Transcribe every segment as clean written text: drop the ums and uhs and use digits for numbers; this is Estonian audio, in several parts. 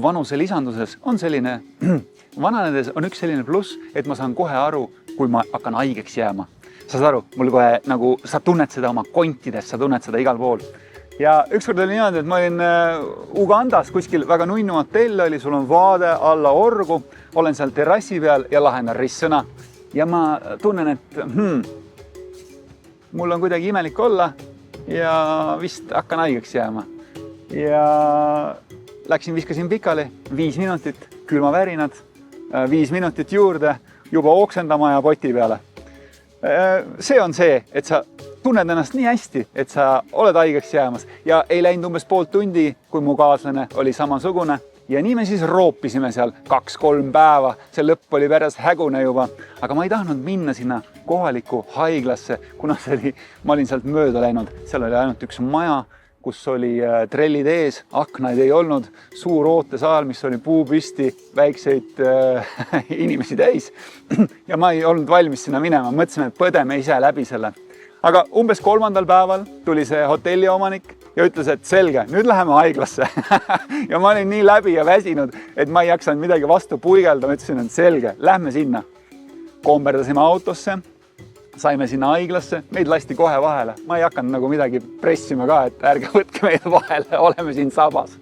vanuse lisanduses on selline, vananedes on üks selline pluss, et ma saan kohe aru, kui ma hakkan haigeks jääma. Saad aru, mul kohe nagu sa tunned seda oma kontides, sa tunned seda igal pool. Ja ükskord oli niimoodi, et ma olin Ugandas kuskil väga nunnu hotell oli, sul on vaade alla orgu, olen seal terrassi peal ja lahendan ristsõna. Ja ma tunnen, et mul on kuidagi imelik olla ja vist hakkan haigeks jääma. Ja läksin, viskasin pikali, 5 minutit, külmavärinad, 5 minutit juurde, juba oksendama ja poti peale. See on see, et sa tunned ennast nii hästi, et sa oled haigeks jäämas ja ei läinud umbes pool tundi, kui mu kaaslane oli samasugune. Ja nii me siis roopisime seal 2-3 päeva, see lõpp oli päris hägune juba, aga ma ei tahtnud minna sinna kohaliku haiglasse, kuna ma olin sealt mööda läinud. Seal oli ainult üks maja, kus oli trellid ees, aknaid ei olnud, suur ootesaal, mis oli puupüsti, väikseid inimesi täis. Ja ma ei olnud valmis sinna minema, mõtlesin, et põdeme ise läbi selle. Aga umbes 3. päeval tuli see hotelli omanik ja ütles, et selge, nüüd läheme haiglasse. Ja ma olin nii läbi ja väsinud, et ma ei jaksanud midagi vastu puigelda. Ma ütlesin, et selge, lähme sinna. Komberdasime autosse, saime sinna haiglasse, meid lasti kohe vahele. Ma ei hakanud nagu midagi pressima ka, et ärge võtke meid vahele, oleme siin sabas.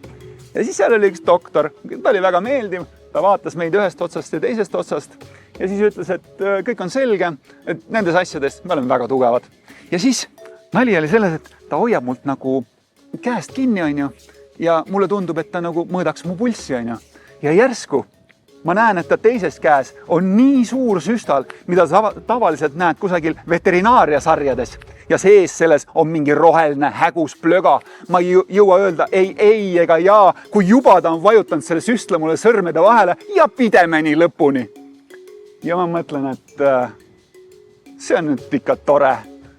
Ja siis seal oli üks doktor, ta oli väga meeldiv, ta vaatas meid ühest otsast ja teisest otsast ja siis ütles, et kõik on selge, et nendes asjades me oleme väga tugevad. Ja siis nali oli selles, et ta hoiab mult nagu käest kinni, ja mulle tundub, et ta nagu mõõdaks mu pulssi, ja järsku ma näen, et ta teises käes on nii suur süstal, mida sa tavaliselt näed kusagil veterinaariasarjades ja sees selles on mingi roheline hägus plöga. Ma ei jõua öelda ei ega jaa, kui juba ta on vajutanud selle süstla mulle sõrmede vahele ja pidemeni lõpuni. Ja ma mõtlen, et see on nüüd ikka tore.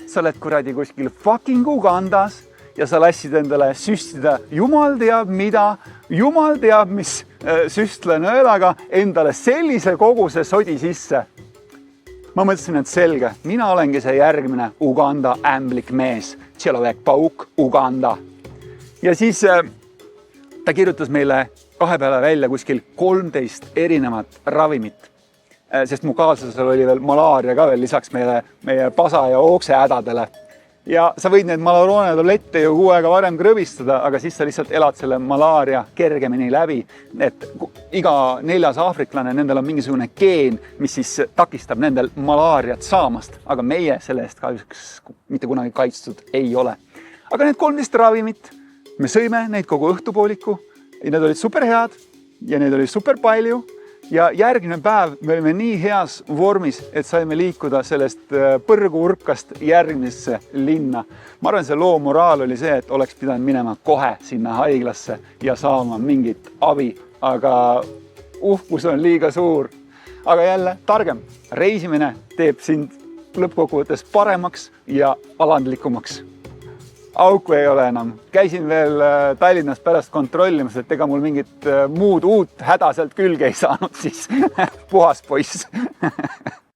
Sa oled kuradi kuskil fucking Ugandas ja sa lassid endale süstida jumal teab mida, jumal teab mis süstla nõelaga endale sellise koguse sodi sisse. Ma mõtlesin, et selge, mina olengi see järgmine Uganda ämblik mees, Tšelovek Pauk Uganda. Ja siis ta kirjutas meile 2 peale välja kuskil 13 erinevat ravimit. Sest mu kaaslasel oli veel malaaria ka veel lisaks meie pasa ja ookse hädadele. Ja sa võid need malaroone tablette ju 6 aega varem krõbistada, aga siis sa lihtsalt elad selle malaaria kergemini läbi. Et iga 4. aafriklane, nendel on mingisugune geen, mis siis takistab nendel malaariat saamast. Aga meie selle eest kahjuks mitte kunagi kaitstud ei ole. Aga need 13 ravimit, me sõime neid kogu õhtupooliku ja need olid super head ja neid oli super palju. Ja järgmine päev me olime nii heas vormis, et saime liikuda sellest põrguurkast järgmisse linna. Ma arvan, see loo moraal oli see, et oleks pidanud minema kohe sinna haiglasse ja saama mingit abi. Aga uhkus on liiga suur. Aga jälle targem. Reisimine teeb sind lõppkokkuvõttes paremaks ja alandlikumaks. Auku ei ole enam. Käisin veel Tallinnas pärast kontrollimas, et ega mul mingit muud uut häda sealt külge ei saanud, siis puhas poiss.